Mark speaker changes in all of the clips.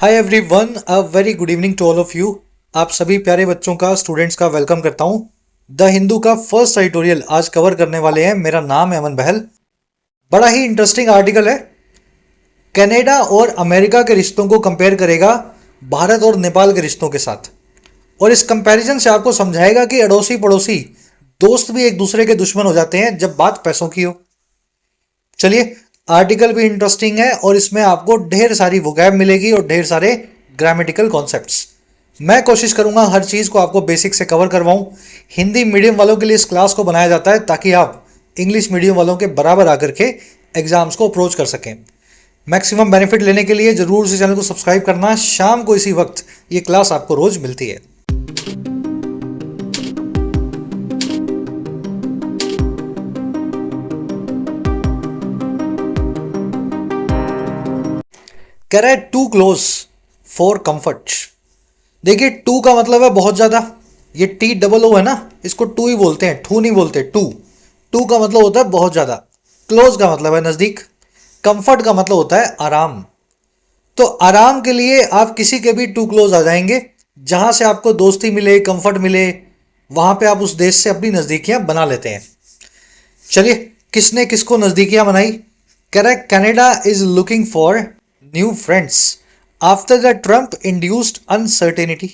Speaker 1: Hi everyone, a very good evening to all of you. आप सभी प्यारे बच्चों का, स्टूडेंट्स का वेलकम करता हूं। द हिंदू का फर्स्ट एडिटोरियल आज कवर करने वाले हैं। मेरा नाम है अमन बहल। बड़ा ही इंटरेस्टिंग आर्टिकल है। कनाडा और अमेरिका के रिश्तों को कंपेयर करेगा भारत और नेपाल के रिश्तों के साथ, और इस कंपैरिजन से आपको समझाएगा कि अड़ोसी पड़ोसी दोस्त भी एक दूसरे के दुश्मन हो जाते हैं जब बात पैसों की हो। चलिए, आर्टिकल भी इंटरेस्टिंग है और इसमें आपको ढेर सारी वोकैब मिलेगी और ढेर सारे ग्रामेटिकल कॉन्सेप्ट्स। मैं कोशिश करूंगा हर चीज़ को आपको बेसिक से कवर करवाऊं। हिंदी मीडियम वालों के लिए इस क्लास को बनाया जाता है ताकि आप इंग्लिश मीडियम वालों के बराबर आकर के एग्जाम्स को अप्रोच कर सकें। मैक्सिमम बेनिफिट लेने के लिए जरूर से चैनल को सब्सक्राइब करना। शाम को इसी वक्त ये क्लास आपको रोज मिलती है। कह रहा है टू क्लोज फॉर कंफर्ट। देखिए, टू का मतलब है बहुत ज्यादा। ये टी डबल ओ है ना, इसको टू ही बोलते हैं, टू नहीं बोलते। टू टू का मतलब होता है बहुत ज्यादा। क्लोज का मतलब है नजदीक। कंफर्ट का मतलब होता है आराम। तो आराम के लिए आप किसी के भी टू क्लोज आ जाएंगे। जहां से आपको दोस्ती मिले, कंफर्ट मिले, वहां पे आप उस देश से अपनी नजदीकियां बना लेते हैं। चलिए, किसने किसको नजदीकियां बनाई। कह रहा है Canada is looking for new friends after the Trump induced uncertainty.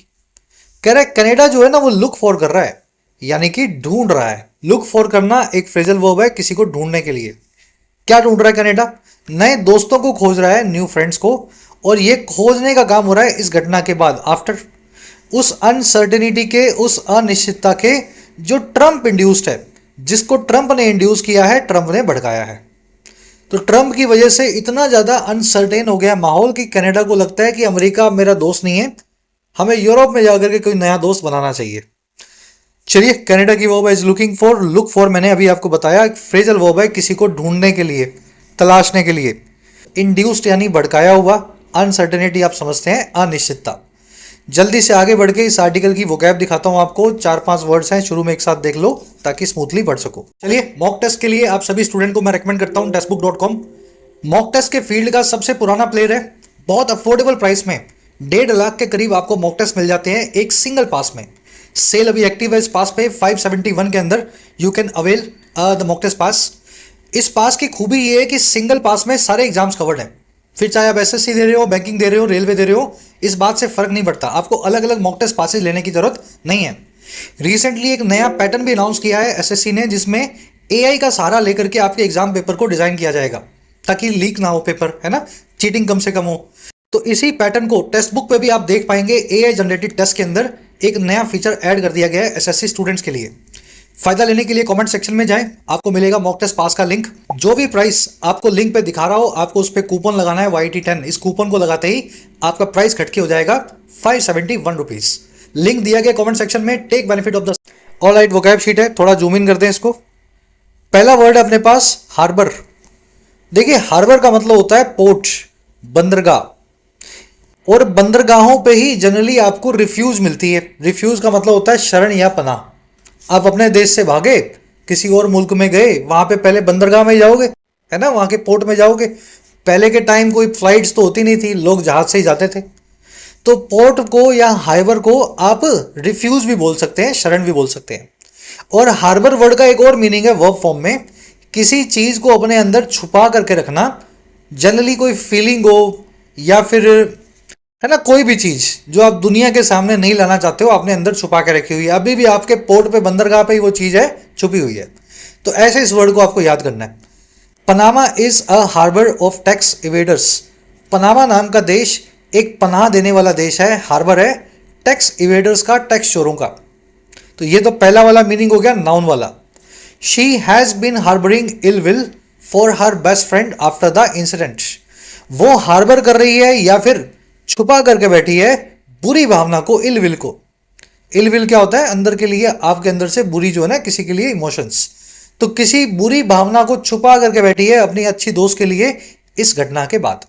Speaker 1: कह रहा है कनाडा जो है ना वो लुक फॉर कर रहा है, यानी कि ढूंढ रहा है। लुक फॉर करना एक फ्रेजल वर्ब है किसी को ढूंढने के लिए। क्या ढूंढ रहा है कनाडा? नए दोस्तों को खोज रहा है, न्यू फ्रेंड्स को। और ये खोजने का काम हो रहा है इस घटना के बाद, आफ्टर उस अनसर्टेनिटी के, उस अनिश्चितता के जो ट्रंप इंड्यूस्ड है, जिसको ट्रंप ने इंड्यूस किया है, ट्रंप ने भड़काया है। तो ट्रंप की वजह से इतना ज्यादा अनसर्टेन हो गया माहौल कि कनाडा को लगता है कि अमेरिका मेरा दोस्त नहीं है, हमें यूरोप में जाकर के कोई नया दोस्त बनाना चाहिए। चलिए, कनाडा की वर्ब है is looking for. Look for मैंने अभी आपको बताया एक फ्रेजल वर्ब है किसी को ढूंढने के लिए, तलाशने के लिए। इंड्यूस्ड यानी भड़काया हुआ। अनसर्टेनिटी आप समझते हैं अनिश्चितता। जल्दी से आगे बढ़ के इस आर्टिकल की वोकैब दिखाता हूं आपको। 4-5 वर्ड्स हैं, शुरू में एक साथ देख लो ताकि स्मूथली पढ़ सको। चलिए, मॉक टेस्ट के लिए आप सभी स्टूडेंट को मैं रेकमेंड करता हूं टेस्टबुक.com। मॉक टेस्ट के फील्ड का सबसे पुराना प्लेयर है। बहुत अफोर्डेबल प्राइस में 1.5 लाख के करीब आपको मॉक टेस्ट मिल जाते हैं एक सिंगल पास में। सेल अभी एक्टिव है इस पास पे। 571 के अंदर you can avail the mock test pass. इस पास की खूबी ये है कि सिंगल पास में सारे एग्जाम्स कवर्ड हैं। फिर चाहे आप एसएससी दे रहे हो, बैंकिंग दे रहे हो, रेलवे दे रहे हो, इस बात से फर्क नहीं पड़ता। आपको अलग अलग मॉक टेस्ट पासेज लेने की जरूरत नहीं है। रिसेंटली एक नया पैटर्न भी अनाउंस किया है एसएससी ने, जिसमें एआई का सहारा लेकर के आपके एग्जाम पेपर को डिजाइन किया जाएगा ताकि लीक ना हो पेपर, है ना, चीटिंग कम से कम हो। तो इसी पैटर्न को टेक्स्ट बुक पे भी आप देख पाएंगे। एआई जनरेटेड टेस्ट के अंदर एक नया फीचर ऐड कर दिया गया है एसएससी स्टूडेंट्स के लिए। फायदा लेने के लिए कमेंट सेक्शन में जाएं, आपको मिलेगा मॉक टेस्ट पास का लिंक। जो भी प्राइस आपको लिंक पे दिखा रहा हो, आपको उस पर कूपन लगाना है YT10। इस कूपन को लगाते ही आपका प्राइस खटके हो जाएगा 571 रुपीज। लिंक दिया गया कमेंट सेक्शन में। Take benefit of the all right. Vocab sheet है, थोड़ा जूम इन करते हैं इसको। पहला वर्ड है अपने पास हार्बर। देखिए, हार्बर का मतलब होता है पोर्ट, बंदरगाह। और बंदरगाहों पे ही जनरली आपको रिफ्यूज मिलती है। रिफ्यूज का मतलब होता है शरण या पनाह। आप अपने देश से भागे, किसी और मुल्क में गए, वहां पे पहले बंदरगाह में जाओगे, है ना, वहां के पोर्ट में जाओगे। पहले के टाइम कोई फ्लाइट्स तो होती नहीं थी, लोग जहाज से ही जाते थे। तो पोर्ट को या हार्बर को आप रिफ्यूज भी बोल सकते हैं, शरण भी बोल सकते हैं। और हार्बर वर्ड का एक और मीनिंग है वर्ब फॉर्म में, किसी चीज को अपने अंदर छुपा करके रखना। जनरली कोई फीलिंग हो या फिर, है ना, कोई भी चीज जो आप दुनिया के सामने नहीं लाना चाहते हो, आपने अंदर छुपा के रखी हुई है। अभी भी आपके पोर्ट पे, बंदरगाह पे ही वो चीज है, छुपी हुई है। तो ऐसे इस वर्ड को आपको याद करना है। Panama is a harbour of tax evaders. Panama नाम का देश एक पनाह देने वाला देश है, हार्बर है टैक्स इवेडर्स का, टैक्स चोरों का। तो ये तो पहला वाला मीनिंग हो गया, नाउन वाला। She has been harbouring ill will for her best friend after the incident. वो हार्बर कर रही है या फिर छुपा करके बैठी है बुरी भावना को, इल विल को। इल विल क्या होता है? अंदर के लिए, आपके अंदर से बुरी जो है ना, किसी के लिए इमोशंस। तो किसी बुरी भावना को छुपा करके बैठी है अपनी अच्छी दोस्त के लिए इस घटना के बाद।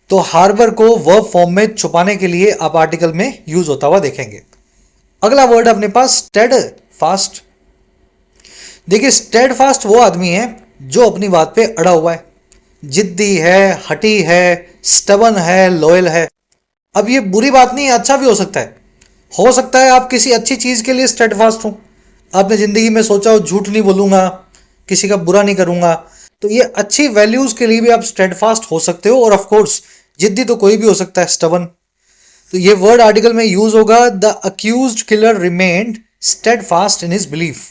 Speaker 1: तो हार्बर को वर्ब फॉर्म में छुपाने के लिए आप आर्टिकल में यूज होता हुआ देखेंगे। अगला वर्ड अपने पास स्टेड फास्ट। देखिए, स्टेड फास्ट वो आदमी है जो अपनी बात पे अड़ा हुआ है, जिद्दी है, हठी है, स्टबन है, लॉयल है। अब ये बुरी बात नहीं है, अच्छा भी हो सकता है आप किसी अच्छी चीज़ के लिए स्टेडफास्ट हो। आपने ज़िंदगी में सोचा हो झूठ नहीं बोलूँगा, किसी का बुरा नहीं करूँगा, तो ये अच्छी वैल्यूज़ के लिए भी आप स्टेडफास्ट हो सकते हो। और ऑफ कोर्स जिद्दी तो कोई भी हो सकता है, स्टबन। तो ये वर्ड आर्टिकल में यूज होगा, the accused killer remained steadfast in his belief.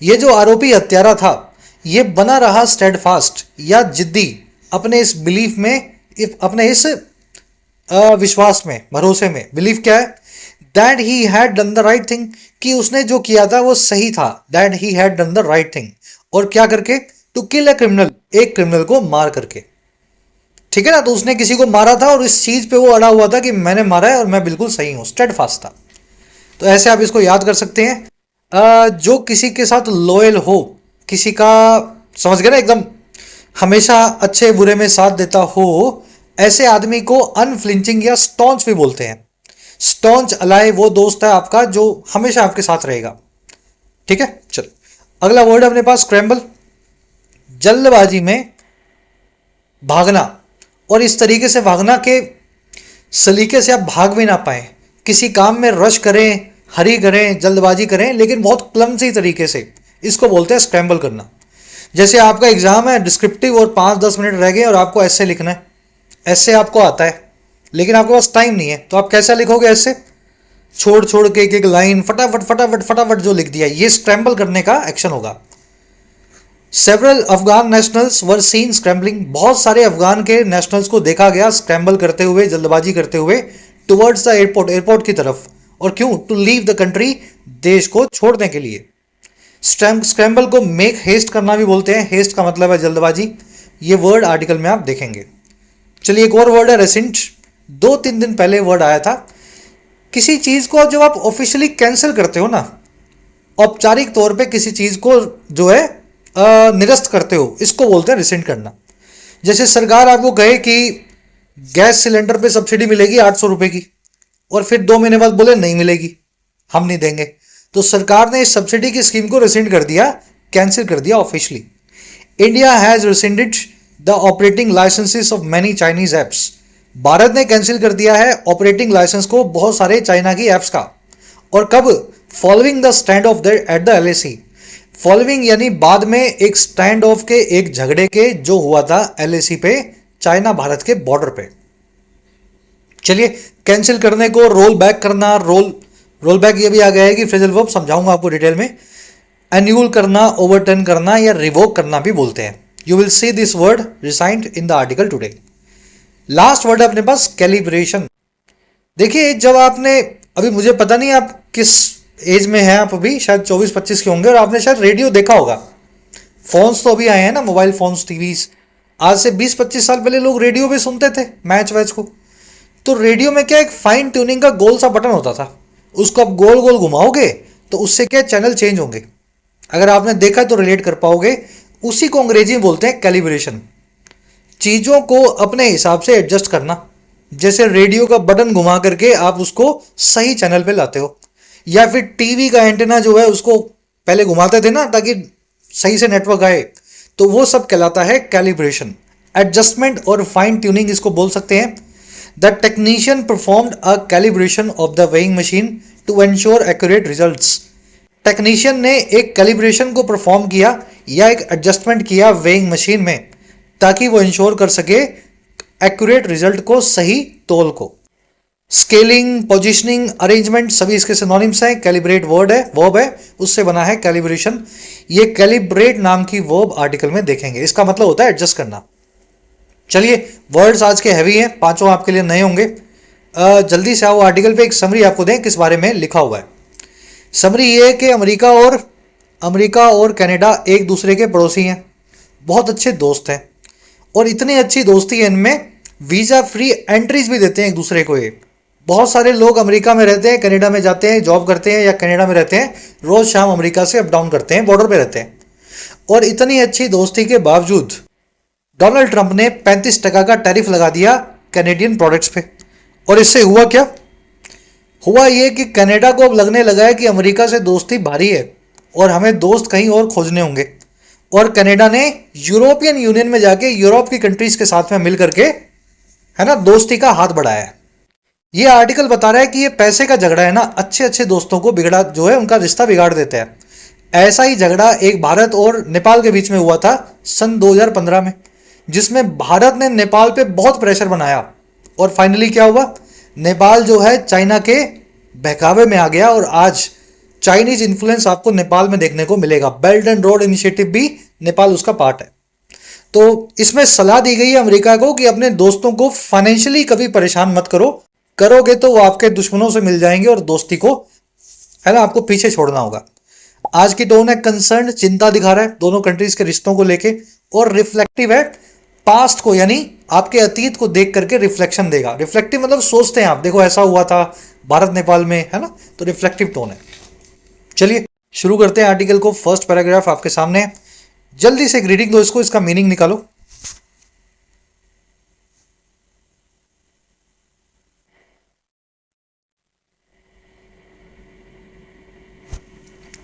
Speaker 1: ये जो आरोपी हत्यारा था ये बना रहा स्टेडफास्ट या जिद्दी अपने इस बिलीफ में, अपने इस विश्वास में, भरोसे में। बिलीफ क्या है? That he had done the right thing, कि उसने जो किया था वो सही था। That he had done the right thing, और क्या करके? टू किल अ क्रिमिनल, एक क्रिमिनल को मार करके। ठीक है ना? तो उसने किसी को मारा था और इस चीज पे वो अड़ा हुआ था कि मैंने मारा है और मैं बिल्कुल सही हूं, स्टेडफास्ट था। तो ऐसे आप इसको याद कर सकते हैं। जो किसी के साथ लॉयल हो, किसी का, समझ गए ना, एकदम हमेशा अच्छे बुरे में साथ देता हो, ऐसे आदमी को अनफ्लिंचिंग या स्टॉन्च भी बोलते हैं। स्टॉन्च अलाय वो दोस्त है आपका जो हमेशा आपके साथ रहेगा। ठीक है, चलो अगला वर्ड अपने पास स्क्रैम्बल। जल्दबाजी में भागना, और इस तरीके से भागना के सलीके से आप भाग भी ना पाए, किसी काम में रश करें, हरी करें, जल्दबाजी करें, लेकिन बहुत क्लमसी तरीके से, इसको बोलते हैं स्क्रैम्बल करना। जैसे आपका एग्जाम है डिस्क्रिप्टिव और 5-10 मिनट रह गए और आपको ऐसे लिखना है, ऐसे आपको आता है लेकिन आपके पास टाइम नहीं है, तो आप कैसा लिखोगे? ऐसे छोड़ छोड़ के एक एक लाइन फटाफट फटाफट फटाफट जो लिख दिया, ये स्क्रैम्बल करने का एक्शन होगा। Several Afghan nationals were seen scrambling, बहुत सारे अफगान के नेशनल्स को देखा गया स्क्रैम्बल करते हुए, जल्दबाजी करते हुए, टुवर्ड्स द एयरपोर्ट, एयरपोर्ट की तरफ। और क्यों? टू लीव द कंट्री, देश को छोड़ने के लिए। स्क्रैम्बल को मेक हेस्ट करना भी बोलते हैं, हेस्ट का मतलब है जल्दबाजी। ये वर्ड आर्टिकल में आप देखेंगे। चलिए एक और वर्ड है रेसेंट, 2-3 दिन पहले वर्ड आया था। किसी चीज को जब आप ऑफिशियली कैंसिल करते हो ना, औपचारिक तौर पे किसी चीज को जो है निरस्त करते हो, इसको बोलते हैं रिसेंट करना। जैसे सरकार आपको कहे कि गैस सिलेंडर पे सब्सिडी मिलेगी 800 रुपए की, और फिर 2 महीने बाद बोले नहीं मिलेगी, हम नहीं देंगे, तो सरकार ने इस सब्सिडी की स्कीम को रिसेंट कर दिया, कैंसिल कर दिया officially. India has rescinded the operating licences of many Chinese apps, Bharat ने कैंसिल कर दिया है ऑपरेटिंग लाइसेंस को बहुत सारे चाइना की ऐप्स का। और कब? Following the stand of the at the LAC, following यानी बाद में एक स्टैंड ऑफ के, एक झगड़े के जो हुआ था एलएसी पे, चाइना भारत के बॉर्डर पे। चलिए कैंसिल करने को रोल बैक करना, रोल बैक ये भी आ गया है कि फ्रेजल वर्ब, समझाऊंगा आपको डिटेल में। एन्यूल करना, ओवरटर्न करना या रिवोक करना भी बोलते हैं। You will see this word rescind in the article today. Last word है अपने पास कैलिब्रेशन। देखिए जब आपने, अभी मुझे पता नहीं आप किस एज में हैं, आप अभी शायद 24-25 के होंगे और आपने शायद रेडियो देखा होगा। फोन्स तो अभी आए हैं ना, मोबाइल फोन्स, टीवीज। आज से 20-25 साल पहले लोग रेडियो पे सुनते थे मैच वैच को। तो रेडियो में क्या, एक फाइन ट्यूनिंग का गोल सा बटन होता था, उसको आप गोल गोल घुमाओगे तो उससे क्या चैनल चेंज होंगे। अगर आपने देखा तो रिलेट कर पाओगे। उसी को अंग्रेजी में बोलते हैं कैलिब्रेशन। चीज़ों को अपने हिसाब से एडजस्ट करना, जैसे रेडियो का बटन घुमा करके आप उसको सही चैनल पे लाते हो, या फिर टीवी का एंटेना जो है उसको पहले घुमाते थे ना ताकि सही से नेटवर्क आए, तो वो सब कहलाता है कैलिब्रेशन। एडजस्टमेंट और फाइन ट्यूनिंग इसको बोल सकते हैं। The technician performed a calibration of the weighing machine to ensure accurate results. Technician ने एक कैलिब्रेशन को परफॉर्म किया या एक एडजस्टमेंट किया वेइंग मशीन में, ताकि वो इंश्योर कर सके एक्यूरेट रिजल्ट को, सही तोल को। स्केलिंग, पोजिशनिंग, अरेंजमेंट सभी इसके सिनोनिम्स हैं। कैलिब्रेट वर्ड है, वर्ब है, उससे बना है कैलिब्रेशन। ये कैलिब्रेट नाम की वर्ब आर्टिकल में देखेंगे, इसका मतलब होता है एडजस्ट करना। चलिए वर्ड्स आज के हैवी हैं, पांचों आपके लिए नए होंगे। जल्दी से आओ आर्टिकल पे एक समरी आपको दें किस बारे में लिखा हुआ है। समरी ये है कि अमेरिका और कनाडा एक दूसरे के पड़ोसी हैं, बहुत अच्छे दोस्त हैं, और इतनी अच्छी दोस्ती है इनमें वीज़ा फ्री एंट्रीज भी देते हैं एक दूसरे को। ये बहुत सारे लोग अमेरिका में रहते हैं, कनाडा में जाते हैं, जॉब करते हैं, या कनाडा में रहते हैं, रोज़ शाम अमेरिका से अप डाउन करते हैं, बॉर्डर पे रहते हैं। और इतनी अच्छी दोस्ती के बावजूद डोनाल्ड ट्रंप ने 35% का टैरिफ लगा दिया कैनेडियन प्रोडक्ट्स पे। और इससे हुआ क्या? हुआ ये कि कनाडा को अब लगने लगा है कि अमेरिका से दोस्ती भारी है और हमें दोस्त कहीं और खोजने होंगे। और कनाडा ने यूरोपियन यूनियन में जाके यूरोप की कंट्रीज के साथ में मिल करके, है ना, दोस्ती का हाथ बढ़ाया है। ये आर्टिकल बता रहा है कि ये पैसे का झगड़ा है ना, अच्छे अच्छे दोस्तों को बिगड़ा जो है उनका रिश्ता बिगाड़ देते हैं। ऐसा ही झगड़ा एक भारत और नेपाल के बीच में हुआ था सन 2015 में, जिसमें भारत ने नेपाल पे बहुत प्रेशर बनाया और फाइनली क्या हुआ, नेपाल जो है चाइना के बहकावे में आ गया और आज चाइनीज इन्फ्लुएंस आपको नेपाल में देखने को मिलेगा। बेल्ट एंड रोड इनिशिएटिव भी नेपाल उसका पार्ट है। तो इसमें सलाह दी गई है अमेरिका को कि अपने दोस्तों को फाइनेंशियली कभी परेशान मत करो, करोगे तो वो आपके दुश्मनों से मिल जाएंगे और दोस्ती को है ना आपको पीछे छोड़ना होगा। आज की टोन है कंसर्न, चिंता दिखा रहा है दोनों कंट्रीज के रिश्तों को लेके, और रिफ्लेक्टिव है पास्ट को, यानी आपके अतीत को देख करके रिफ्लेक्शन देगा। रिफ्लेक्टिव मतलब सोचते हैं आप, देखो ऐसा हुआ था भारत नेपाल में, है ना, तो रिफ्लेक्टिव टोन है। चलिए शुरू करते हैं आर्टिकल को। फर्स्ट पैराग्राफ आपके सामने है, जल्दी से एक रीडिंग दो इसको, इसका मीनिंग निकालो।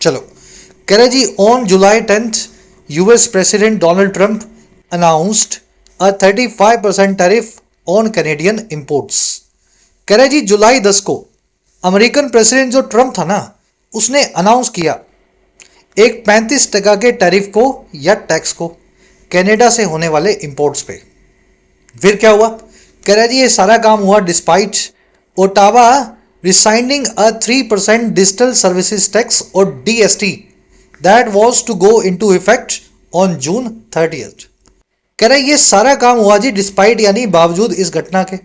Speaker 1: चलो, कह रहे जी on July 10th US president Donald Trump announced a 35% tariff on Canadian imports. कह रहे जी जुलाई 10 को अमेरिकन प्रेसिडेंट जो ट्रंप था ना, उसने अनाउंस किया एक 35% के टैरिफ को या टैक्स को कनाडा से होने वाले इंपोर्ट्स पे। फिर क्या हुआ, कह रहा है जी ये सारा काम हुआ despite Ottawa resigning a 3% digital services tax और DST that was to go into effect on June 30th। कह रहा है ये सारा काम हुआ जी डिस्पाइट यानी बावजूद इस घटना के,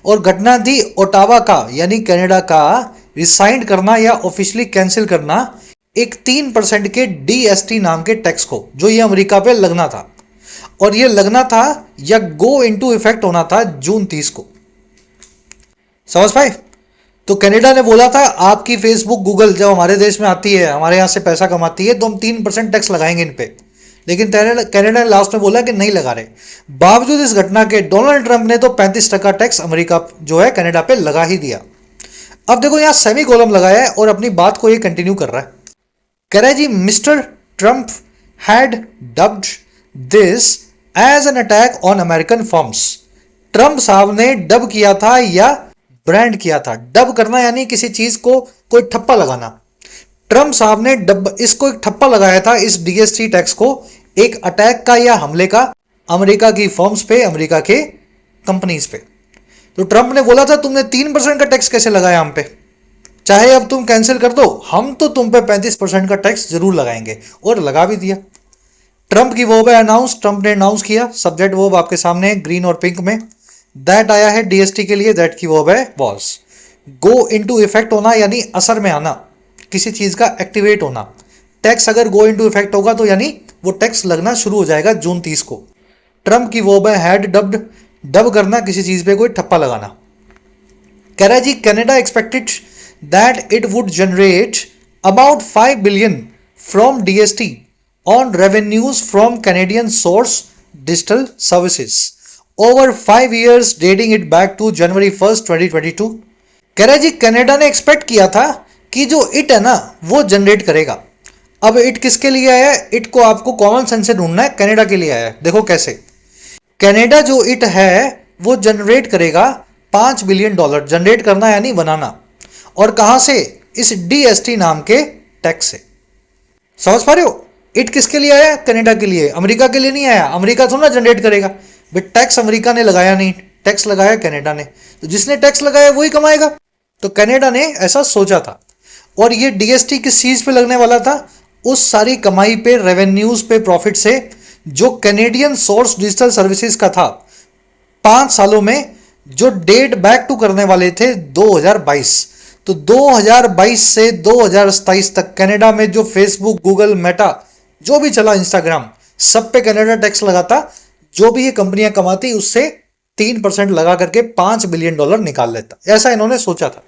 Speaker 1: और घटना थी ओटावा का यानी कनाडा का रिसाइंड करना या ऑफिशियली कैंसिल करना एक 3% के डीएसटी नाम के टैक्स को, जो ये अमेरिका पे लगना था, और ये लगना था या गो इनटू इफेक्ट होना था जून 30 को। समझ पाए? तो कनाडा ने बोला था आपकी फेसबुक गूगल जब हमारे देश में आती है, हमारे यहां से पैसा कमाती है, तो हम 3% टैक्स लगाएंगे इन पे। लेकिन कनाडा ने लास्ट में बोला कि नहीं लगा रहे। बावजूद इस घटना के डोनाल्ड ट्रंप ने तो 35% टैक्स अमेरिका जो है कनाडा पे लगा ही दिया। अब देखो यहां सेमी कोलम लगाया है और अपनी बात को ये कंटिन्यू कर रहा है। कह रहा है जी mister Trump had dubbed this as an attack on American firms. Trump साहब ने डब किया था या ब्रांड किया था। डब करना यानी किसी चीज को कोई ठप्पा लगाना। ट्रंप साहब ने डब इसको एक ठप्पा लगाया था, इस डीएसटी टैक्स को, एक अटैक का या हमले का अमेरिका की फर्म्स पे, अमेरिका के कंपनीज पे। तो ट्रंप ने बोला था तुमने 3% का टैक्स कैसे लगाया हम पे, चाहे अब तुम कैंसिल कर दो, हम तो तुम पे 35% का टैक्स जरूर लगाएंगे, और लगा भी दिया। ट्रंप की वर्ब है अनाउंस, ट्रंप ने अनाउंस किया। सब्जेक्ट वर्ब आपके सामने है ग्रीन और पिंक में। दैट आया है डीएसटी के लिए, दैट की वर्ब है वॉज। गो इनटू इफेक्ट होना यानी असर में आना, किसी चीज का एक्टिवेट होना। टैक्स अगर गो इनटू इफेक्ट होगा तो यानी वो टैक्स लगना शुरू हो जाएगा जून 30 को। ट्रंप की वर्ब है हैड डब्ड, डब करना किसी चीज पे कोई ठप्पा लगाना। कह रहा है जी Canada expected that it would generate about 5 billion from DST on revenues from Canadian source digital services over 5 years dating it back to January 1st 2022। कह रहा है जी कनाडा ने एक्सपेक्ट किया था कि जो इट है ना वो जनरेट करेगा। अब इट किसके लिए आया है, इट को आपको कॉमन सेंस से ढूंढना है, कनाडा के लिए आया है। देखो कैसे, कनाडा जो इट है वो जनरेट करेगा $5 बिलियन, जनरेट करना यानी बनाना, और कहां से, इस डीएसटी नाम के टैक्स से। समझ पा रहे हो, इट किसके लिए आया, कनाडा के लिए, अमेरिका के लिए नहीं आया। अमेरिका थोड़ा ना जनरेट करेगा, बट टैक्स अमेरिका ने लगाया नहीं, टैक्स लगाया कनाडा ने, तो जिसने टैक्स लगाया वही कमाएगा। तो कनाडा ने ऐसा सोचा था, और ये डीएसटी किस चीज पे लगने वाला था, उस सारी कमाई पे, रेवेन्यूज पे, प्रॉफिट से जो कैनेडियन सोर्स डिजिटल सर्विसेज का था 5 सालों में, जो डेट बैक टू करने वाले थे 2022। तो 2022 से 2027 तक कनाडा में जो फेसबुक, गूगल, मेटा जो भी चला, इंस्टाग्राम, सब पे कनाडा टैक्स लगाता। जो भी ये कंपनियां कमाती उससे 3% लगा करके $5 बिलियन निकाल लेता। ऐसा इन्होंने सोचा था।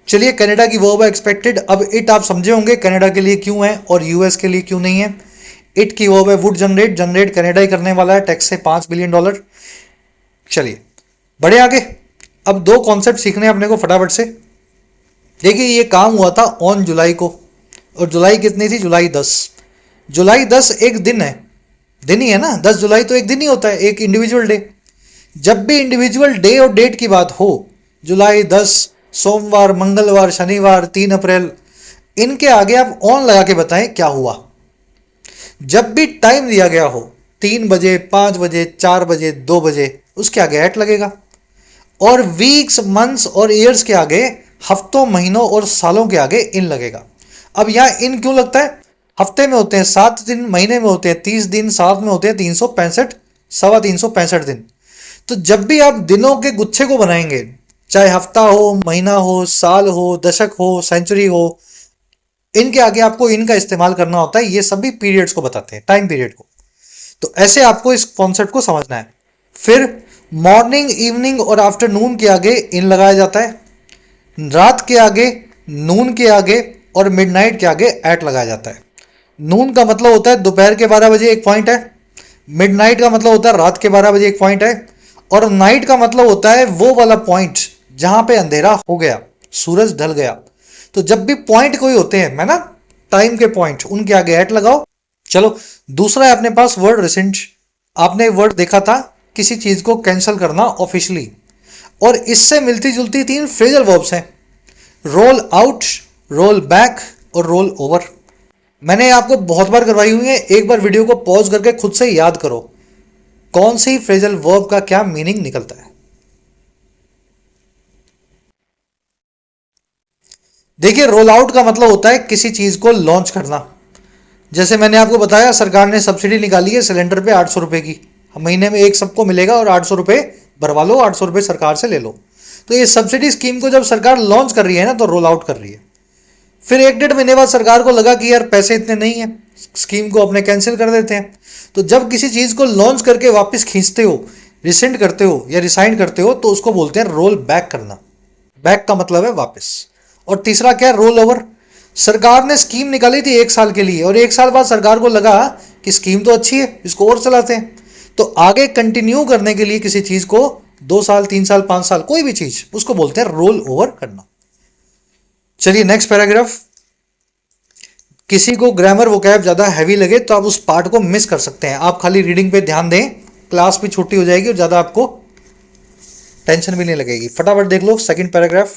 Speaker 1: चलिए कनाडा की वर्ब है एक्सपेक्टेड। अब इट आप समझे होंगे कनाडा के लिए क्यों है और यूएस के लिए क्यों नहीं है। इट की वर्ब है वुड जनरेट, जनरेट कनाडा ही करने वाला है टैक्स से $5 बिलियन। चलिए बढ़े आगे। अब 2 कॉन्सेप्ट सीखने हैं अपने को फटाफट से। देखिए ये काम हुआ था ऑन जुलाई को, और जुलाई कितनी थी, जुलाई 10। जुलाई 10 एक दिन है, दिन ही है ना, 10 जुलाई तो एक दिन ही होता है, एक इंडिविजुअल डे। जब भी इंडिविजुअल डे और डेट की बात हो, जुलाई 10, सोमवार, मंगलवार, शनिवार, 3 अप्रैल, इनके आगे आप ऑन लगा के बताएं क्या हुआ। जब भी टाइम दिया गया हो 3 बजे, 5 बजे, 4 बजे, 2 बजे, उसके आगे एट लगेगा। और वीक्स, मंथ्स और ईयर्स के आगे, हफ्तों, महीनों और सालों के आगे इन लगेगा। अब यहां इन क्यों लगता है? हफ्ते में होते हैं 7 दिन, महीने में होते हैं 30 दिन, साल में होते हैं 365, सवा 365 दिन। तो जब भी आप दिनों के गुच्छे को बनाएंगे, चाहे हफ्ता हो, महीना हो, साल हो, दशक हो, सेंचुरी हो, इनके आगे आपको इनका इस्तेमाल करना होता है। ये सभी पीरियड्स को बताते हैं, टाइम पीरियड को। तो ऐसे आपको इस कॉन्सेप्ट को समझना है। फिर मॉर्निंग, इवनिंग और आफ्टरनून के आगे इन लगाया जाता है। रात के आगे, नून के आगे और मिडनाइट के आगे एट लगाया जाता है। नून का मतलब होता है दोपहर के 12 बजे एक पॉइंट है। मिडनाइट का मतलब होता है रात के 12 बजे एक पॉइंट है। और नाइट का मतलब होता है वो वाला पॉइंट जहां पे अंधेरा हो गया, सूरज ढल गया। तो जब भी पॉइंट कोई होते हैं, मैं ना, टाइम के पॉइंट, उनके आगे एट लगाओ। चलो, दूसरा है अपने पास वर्ड रिसेंट। आपने वर्ड देखा था, किसी चीज को कैंसिल करना ऑफिशियली। और इससे मिलती जुलती 3 फ्रेजल वर्ब्स हैं, रोल आउट, रोल बैक और रोल ओवर। मैंने आपको बहुत बार करवाई हुई है, एक बार वीडियो को पॉज करके खुद से याद करो कौन सी फ्रेजल वर्ब का क्या मीनिंग निकलता है। देखिए, रोल आउट का मतलब होता है किसी चीज को लॉन्च करना। जैसे मैंने आपको बताया, सरकार ने सब्सिडी निकाली है सिलेंडर पे 800 रुपए की। महीने में एक सबको मिलेगा और 800 रुपए भरवा लो, 800 रुपए सरकार से ले लो। तो ये सब्सिडी स्कीम को जब सरकार लॉन्च कर रही है ना, तो रोल आउट कर रही है। फिर 1 डेढ़ महीने बाद सरकार को लगा कि यार पैसे इतने नहीं है, स्कीम को अपने कैंसिल कर देते हैं। तो जब किसी चीज को लॉन्च करके वापस खींचते हो, रिसेंड करते हो या रिसाइन करते हो, तो उसको बोलते हैं रोल बैक करना। बैक का मतलब है वापस। और तीसरा क्या है? Roll over. सरकार ने स्कीम निकाली थी 1 साल के लिए, और 1 साल बाद सरकार को लगा कि स्कीम तो अच्छी है, इसको और चलाते हैं। तो आगे कंटिन्यू करने के लिए किसी चीज को 2 साल, 3 साल, 5 साल, कोई भी चीज, उसको बोलते हैं रोल ओवर करना। चलिए नेक्स्ट पैराग्राफ। किसी को ग्रामर वोकैब ज्यादा हैवी लगे तो आप उस पार्ट को मिस कर सकते हैं। आप खाली रीडिंग पे ध्यान दें, क्लास भी छुट्टी हो जाएगी और ज्यादा आपको टेंशन भी नहीं लगेगी। फटाफट देख लो सेकंड पैराग्राफ।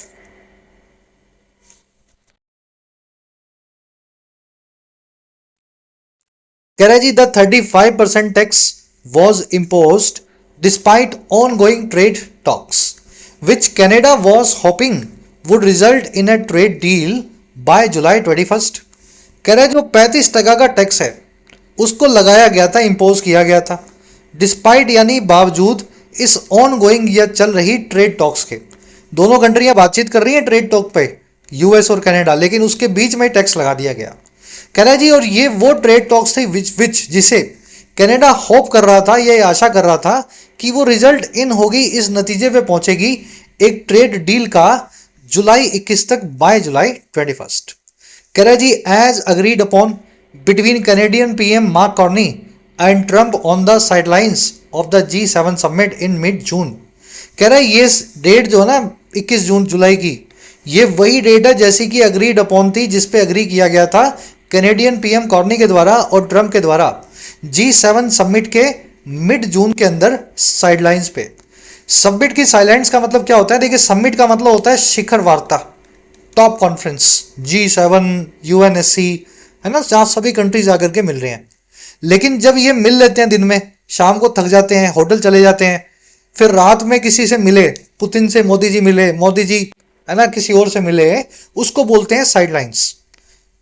Speaker 1: कह रहा है जी, the 35% tax was imposed despite ongoing trade talks which Canada was hoping would result in a trade deal by July 21। कह रहा है जो 35% का टैक्स है उसको लगाया गया था, इम्पोज किया गया था, डिस्पाइट यानी बावजूद, इस ऑन गोइंग या चल रही ट्रेड टॉक्स के। दोनों कंट्रियां बातचीत कर रही हैं ट्रेड टॉक पे, यूएस और कनाडा, लेकिन उसके बीच में टैक्स लगा दिया गया। कह रहा है जी, और ये वो ट्रेड टॉक्स थे विच जिसे कनाडा होप कर रहा था, ये आशा कर रहा था कि वो रिजल्ट इन होगी, इस नतीजे पे पहुंचेगी एक ट्रेड डील का जुलाई 21 तक, बाय जुलाई 21। कह रहा है जी, as agreed upon between Canadian PM Mark Carney and Trump on the sidelines of the G7 summit in mid June. कह रहा है ये डेट जो है ना 21 जून जुलाई की, ये वही डेट है जैसी कि अग्रीड अपॉन थी, जिस पे अग्री किया गया था कैनेडियन पीएम कॉर्नी के द्वारा और ट्रंप के द्वारा G7 समिट के मिड जून के अंदर साइडलाइंस पे। समिट की साइडलाइंस का मतलब क्या होता है? देखिए, समिट का मतलब होता है शिखर वार्ता, टॉप कॉन्फ्रेंस, G7, UNSC, है ना, जहां सभी कंट्रीज आकर के मिल रहे हैं। लेकिन जब ये मिल लेते हैं दिन में, शाम को थक जाते हैं, होटल चले जाते हैं, फिर रात में किसी से मिले, पुतिन से मोदी जी मिले, मोदी जी, है ना, किसी और से मिले, उसको बोलते हैं साइडलाइंस।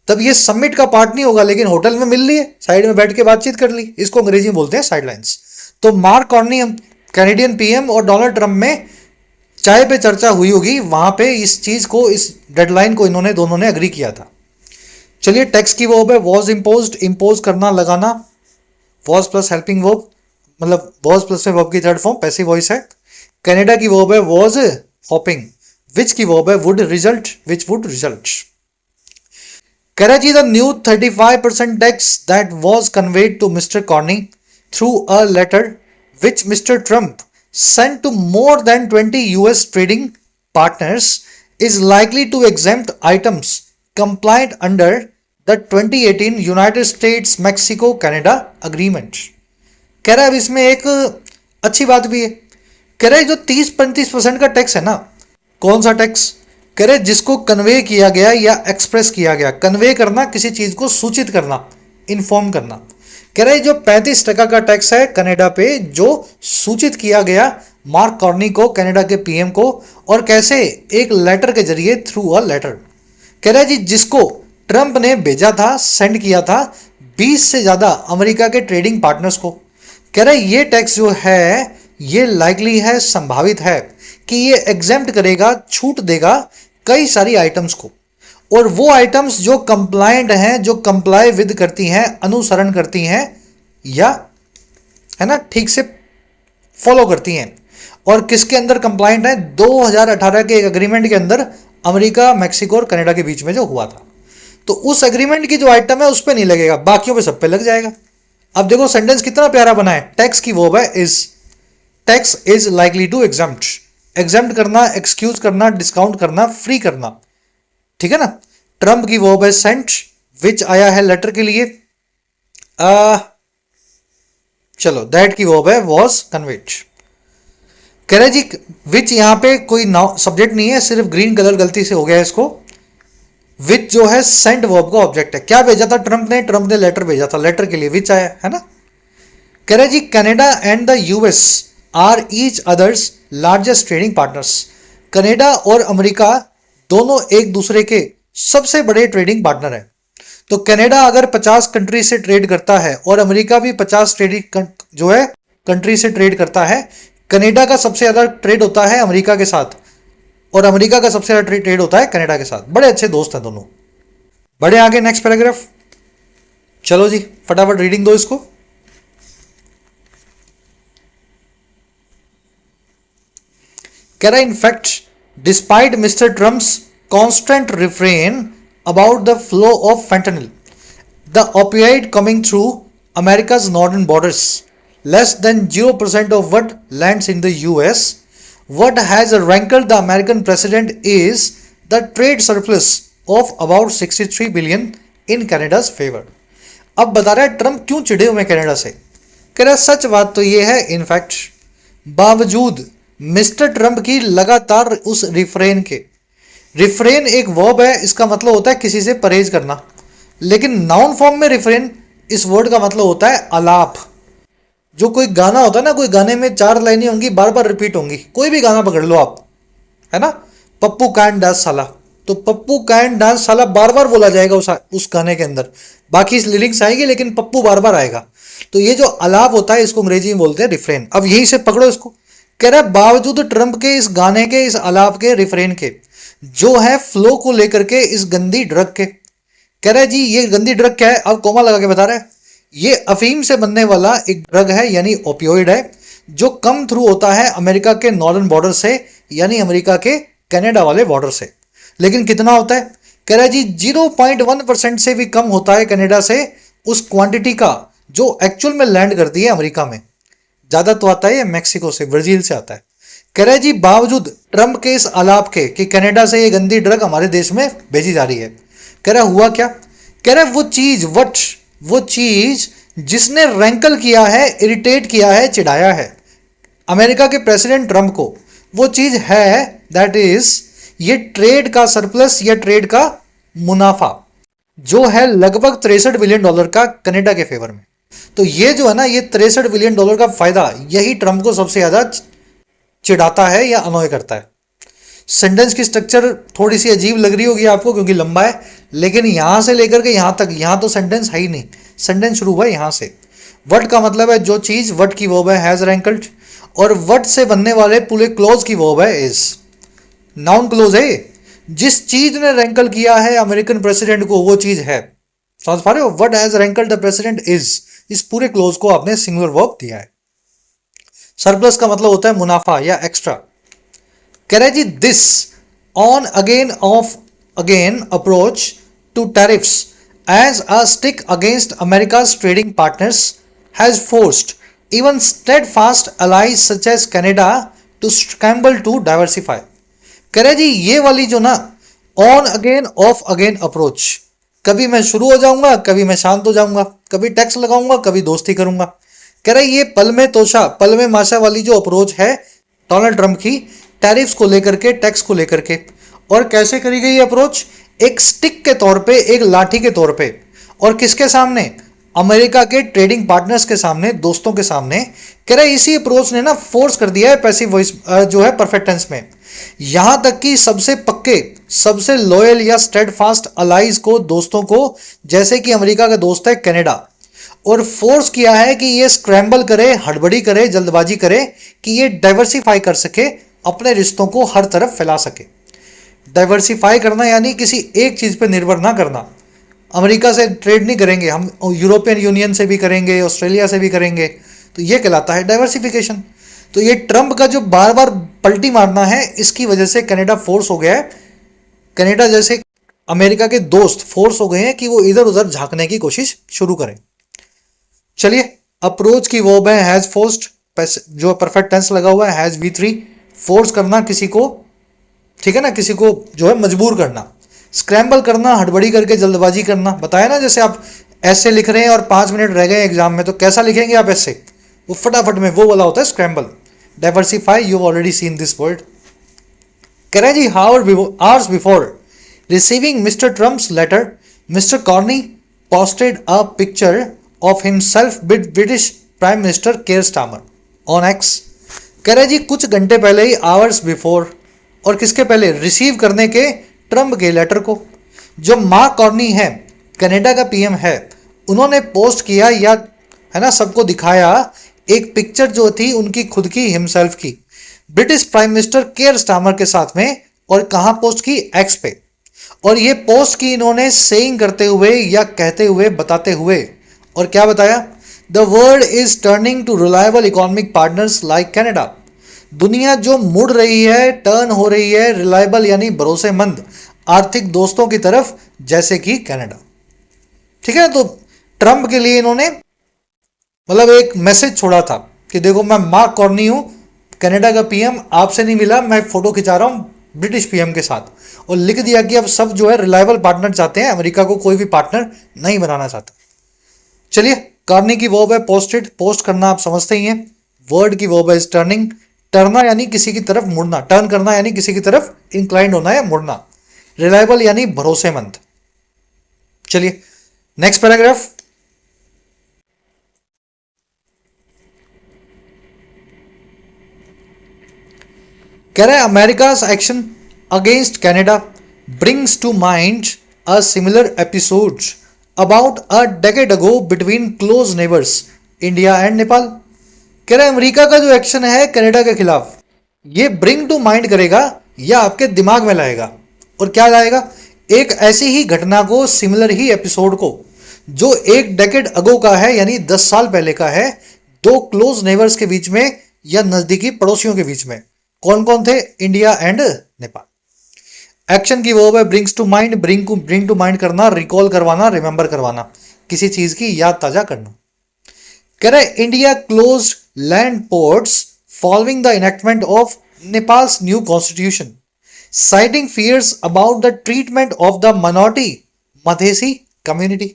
Speaker 1: तब ये समिट का पार्ट नहीं होगा, लेकिन होटल में मिल लिए, साइड में बैठ के बातचीत कर ली, इसको अंग्रेजी में बोलते हैं साइडलाइंस। तो मार्क कार्नी कैनेडियन पीएम और डोनाल्ड ट्रंप में चाय पे चर्चा हुई होगी, वहां पे इस चीज को, इस डेडलाइन को इन्होंने दोनों ने अग्री किया था। चलिए, टैक्स की वर्ब है वॉज इम्पोज्ड, इम्पोज करना, लगाना, वॉज प्लस हेल्पिंग वर्ब, मतलब वॉज प्लस में वर्ब की थर्ड फॉर्म पैसिव वॉइस है। कनाडा की वर्ब है वॉज होपिंग, विच की वर्ब है would result, which would result. Karachi, the new 35% tax that was conveyed to Mr. Carney through a letter which Mr. Trump sent to more than 20 US trading partners is likely to exempt items compliant under the 2018 United States-Mexico-Canada Agreement। कह रहा है अब इसमें एक अच्छी बात भी है। कह रहा है जो 30-35% का टैक्स है ना, कौन सा टैक्स? कह रहे जिसको कन्वे किया गया या एक्सप्रेस किया गया। कन्वे करना, किसी चीज को सूचित करना, इन्फॉर्म करना। कह रहे जो 35% का टैक्स है कनाडा पे, जो सूचित किया गया मार्क कार्नी को, कनाडा के पीएम को, और कैसे? एक लेटर के जरिए, थ्रू अ लेटर। कह रहा है जी जिसको ट्रंप ने भेजा था, सेंड किया था 20 से ज्यादा अमेरिका के ट्रेडिंग पार्टनर्स को। कह रहा है ये टैक्स जो है ये लाइकली है, संभावित है कि ये एग्जेम्प्ट करेगा, छूट देगा कई सारी आइटम्स को, और वो आइटम्स जो कंप्लायंट हैं, जो कंप्लाई विद करती हैं, अनुसरण करती हैं, या है ना ठीक से फॉलो करती हैं। और किसके अंदर कंप्लायंट है? 2018 के एक एग्रीमेंट के अंदर अमेरिका, मैक्सिको और कनाडा के बीच में जो हुआ था। तो उस एग्रीमेंट की जो आइटम है उस पे नहीं लगेगा, बाकियों पे सब पे लग जाएगा। अब देखो सेंटेंस कितना प्यारा बना है। टैक्स की वर्ब है is. Tax is likely to exempt. Exempt करना, एक्सक्यूज करना, डिस्काउंट करना, फ्री करना, ठीक है ना। ट्रंप की वर्ब है सेंट, विच आया है लेटर के लिए। चलो दैट की वर्ब है वॉज कन्वेड। कह रहे जी विच यहां पे कोई सब्जेक्ट नहीं है, सिर्फ ग्रीन कलर गलती से हो गया है इसको। विच जो है सेंट वर्ब का ऑब्जेक्ट है। क्या भेजा था ट्रंप ने? ट्रंप ने लेटर भेजा था, लेटर के लिए विच आया है ना। कह रहे जी Canada and the US are each other's largest trading partners. Canada और अमेरिका दोनों एक दूसरे के सबसे बड़े ट्रेडिंग पार्टनर हैं। तो कनाडा अगर 50 कंट्री से ट्रेड करता है और अमेरिका भी 50 ट्रेडिंग जो है कंट्री से ट्रेड करता है, कनाडा का सबसे ज्यादा ट्रेड होता है अमेरिका के साथ, और अमेरिका का सबसे ज्यादा ट्रेड होता है कनाडा के साथ। बड़े अच्छे दोस्त हैं दोनों। बढ़े आगे नेक्स्ट पैराग्राफ। चलो जी फटाफट रीडिंग दो इसको। कह रहा in fact despite mister Trump's constant refrain about the flow of fentanyl, the opioid coming through America's northern borders, less than 0% of what lands in the US. What has rankled the American president is the trade surplus of about 63 billion in Canada's favor. अब बता रहा है Trump क्यों चिढ़े हुए Canada से। कह रहा सच बात तो ये है इनफैक्ट, बावजूद मिस्टर ट्रंप की लगातार उस रिफ्रेन के। रिफ्रेन एक वर्ब है, इसका मतलब होता है किसी से परहेज करना, लेकिन नाउन फॉर्म में रिफ्रेन इस वर्ड का मतलब होता है आलाप। जो कोई गाना होता है ना, कोई गाने में 4 लाइनें होंगी, बार बार रिपीट होंगी। कोई भी गाना पकड़ लो आप, है ना, पप्पू कैंट डांस साला, तो पप्पू कैंट डांस साला बार बार बोला जाएगा उस गाने के अंदर। बाकी लिरिक्स आएंगे लेकिन पप्पू बार बार आएगा। तो ये जो आलाप होता है इसको अंग्रेजी में बोलते हैं रिफ्रेन। अब यही से पकड़ो इसको। कह रहा है बावजूद ट्रंप के इस गाने के, इस आलाप के, रिफ्रेन के, जो है फ्लो को लेकर के इस गंदी ड्रग के। कह रहा है जी ये गंदी ड्रग क्या है? अब कोमा लगा के बता रहा है, ये अफीम से बनने वाला एक ड्रग है, यानी ओपियोइड है, जो कम थ्रू होता है अमेरिका के नॉर्दर्न बॉर्डर से, यानी अमेरिका के कनाडा वाले बॉर्डर से। लेकिन कितना होता है? कह रहा है जी 0.1% से भी कम होता है कनाडा से उस क्वांटिटी का जो एक्चुअल में लैंड करती है अमेरिका में। ज्यादा तो आता है ये मैक्सिको से, ब्राजील से आता है। कह रहा है जी बावजूद ट्रंप के इस आलाप के कि कनाडा से ये गंदी ड्रग हमारे देश में भेजी जा रही है। कह रहा हुआ क्या? कह रहा वो चीज जिसने रैंकल किया है, इरिटेट किया है, चिढ़ाया है अमेरिका के प्रेसिडेंट ट्रंप को, वो चीज है दैट इज ये ट्रेड का सरप्लस या ट्रेड का मुनाफा, जो है लगभग $63 बिलियन का कनाडा के फेवर में। तो ये जो है ना, ये $63 बिलियन का फायदा यही ट्रंप को सबसे ज्यादा चिढ़ाता है या अनॉय करता है। सेंटेंस की स्ट्रक्चर थोड़ी सी अजीब लग रही होगी आपको क्योंकि लंबा है, लेकिन यहां से लेकर के यहां तक, यहां तो सेंटेंस है ही नहीं, सेंटेंस शुरू हुआ यहां से। वट का मतलब है जो चीज, वट की वर्ब है हैज रैंकल्ड, और वट से बनने वाले पूरे क्लोज की वर्ब है इज। नाउन क्लोज है, जिस चीज ने रैंकल किया है अमेरिकन प्रेसिडेंट को वो चीज है। समझ पा रहे हो? What has rankled the president is, इस पूरे क्लोज को आपने सिंगुलर वर्ब दिया है। सरप्लस का मतलब होता है मुनाफा या एक्स्ट्रा। कह रहे जी this on again off again approach to tariffs as a stick against America's trading partners has forced even steadfast allies such as Canada to scramble to diversify। कह रहे जी ये वाली जो ना on again off again approach, कभी मैं शुरू हो जाऊंगा, कभी मैं शांत हो जाऊंगा, कभी टैक्स लगाऊंगा, कभी दोस्ती करूंगा। कह रहे ये पल में तोशा, पल में माशा वाली जो अप्रोच है डोनाल्ड ट्रंप की, टैरिफ्स को लेकर के, टैक्स को लेकर के। और कैसे करी गई अप्रोच? एक स्टिक के तौर पे, एक लाठी के तौर पे। और किसके सामने? अमेरिका के ट्रेडिंग पार्टनर्स के सामने, दोस्तों के सामने। कह रहे इसी अप्रोच ने ना फोर्स कर दिया है पैसिव वॉइस जो है परफेक्ट टेंस में। यहां तक कि सबसे पक्के, सबसे लॉयल या स्टेडफास्ट अलाइज को, दोस्तों को, जैसे कि अमेरिका का दोस्त है कनाडा, और फोर्स किया है कि ये स्क्रैम्बल करे, हड़बड़ी करे, जल्दबाजी करे कि ये डाइवर्सिफाई कर सके, अपने रिश्तों को हर तरफ फैला सके। डाइवर्सिफाई करना यानी किसी एक चीज पर निर्भर ना करना। अमेरिका से ट्रेड नहीं करेंगे हम, यूरोपियन यूनियन से भी करेंगे, ऑस्ट्रेलिया से भी करेंगे, तो ये कहलाता है डाइवर्सिफिकेशन। तो ये ट्रंप का जो बार बार पलटी मारना है, इसकी वजह से कनाडा फोर्स हो गया है। कनाडा जैसे अमेरिका के दोस्त फोर्स हो गए हैं कि वो इधर उधर झांकने की कोशिश शुरू करें। चलिए, अप्रोच की वर्ब है हैज फोर्स्ड, जो परफेक्ट टेंस लगा हुआ है हैज V3। फोर्स करना किसी को, ठीक है ना, किसी को जो है मजबूर करना। स्क्रैम्बल करना, हड़बड़ी करके जल्दबाजी करना। बताया ना, जैसे आप ऐसे लिख रहे हैं और 5 मिनट रह गए एग्जाम में, तो कैसा लिखेंगे आप ऐसे? वो फटाफट में, वो वाला होता है scramble. Diversify, you already seen this word. कह रहे जी, hours before receiving Mr. Trump's letter, Mr. Carney posted a picture of himself with British Prime Minister Keir Starmer on X। कह रहे जी, कुछ घंटे पहले ही, आवर्स बिफोर, और किसके पहले? रिसीव करने के ट्रंप के लेटर को। जो मार्क कॉर्नी है, कनाडा का पीएम है, उन्होंने पोस्ट किया, या है ना, सबको दिखाया एक पिक्चर जो थी उनकी खुद की, हिमसेल्फ की, British prime minister care Starmer के साथ में। और कहां पोस्ट की? एक्स पे। और ये पोस्ट की इन्होंने सेइंग करते हुए, या कहते हुए, बताते हुए। और क्या बताया? The world is turning to reliable economic partners like Canada. दुनिया जो मुड़ रही है, टर्न हो रही है, रिलायबल यानी भरोसेमंद आर्थिक दोस्तों की तरफ, जैसे कि कनाडा। ठीक है, तो ट्रंप के लिए इन्होंने मतलब एक मैसेज छोड़ा था कि देखो, मैं मार्क कॉर्नी हूं, कनाडा का पीएम, आपसे नहीं मिला, मैं फोटो खिंचा रहा हूं ब्रिटिश पीएम के साथ। और लिख दिया कि अब सब जो है रिलायबल पार्टनर चाहते हैं, अमेरिका को कोई भी पार्टनर नहीं बनाना चाहता। चलिए, कार्नी की वर्ब है पोस्टेड, पोस्ट करना आप समझते ही हैं। वर्ड की वर्ब है टर्निंग, टर्ना यानी किसी की तरफ मुड़ना, टर्न करना यानी किसी की तरफ इंक्लाइंड होना या मुड़ना। रिलायबल यानी भरोसेमंद। चलिए, नेक्स्ट पैराग्राफ। कह रहा है America's action against Canada brings to mind a similar episode about a decade ago between close neighbours India and Nepal. कह रहा है अमेरिका का जो एक्शन है कनाडा के खिलाफ, ये ब्रिंग टू माइंड करेगा या आपके दिमाग में लाएगा। और क्या लाएगा? एक ऐसी ही घटना को, सिमिलर ही एपिसोड को, जो एक डेकेड अगो का है, यानी 10 साल पहले का है, दो क्लोज नेबर्स के बीच में या नजदीकी पड़ोसियों के बीच में। कौन कौन थे? India and Nepal. एक्शन की वर्ब है brings to mind, bring to mind करना, रिकॉल करवाना, रिमेंबर करवाना, किसी चीज की याद ताजा करना। कह रहे India close land ports following the enactment of Nepal's new constitution, citing fears about the treatment of the minority Madhesi community.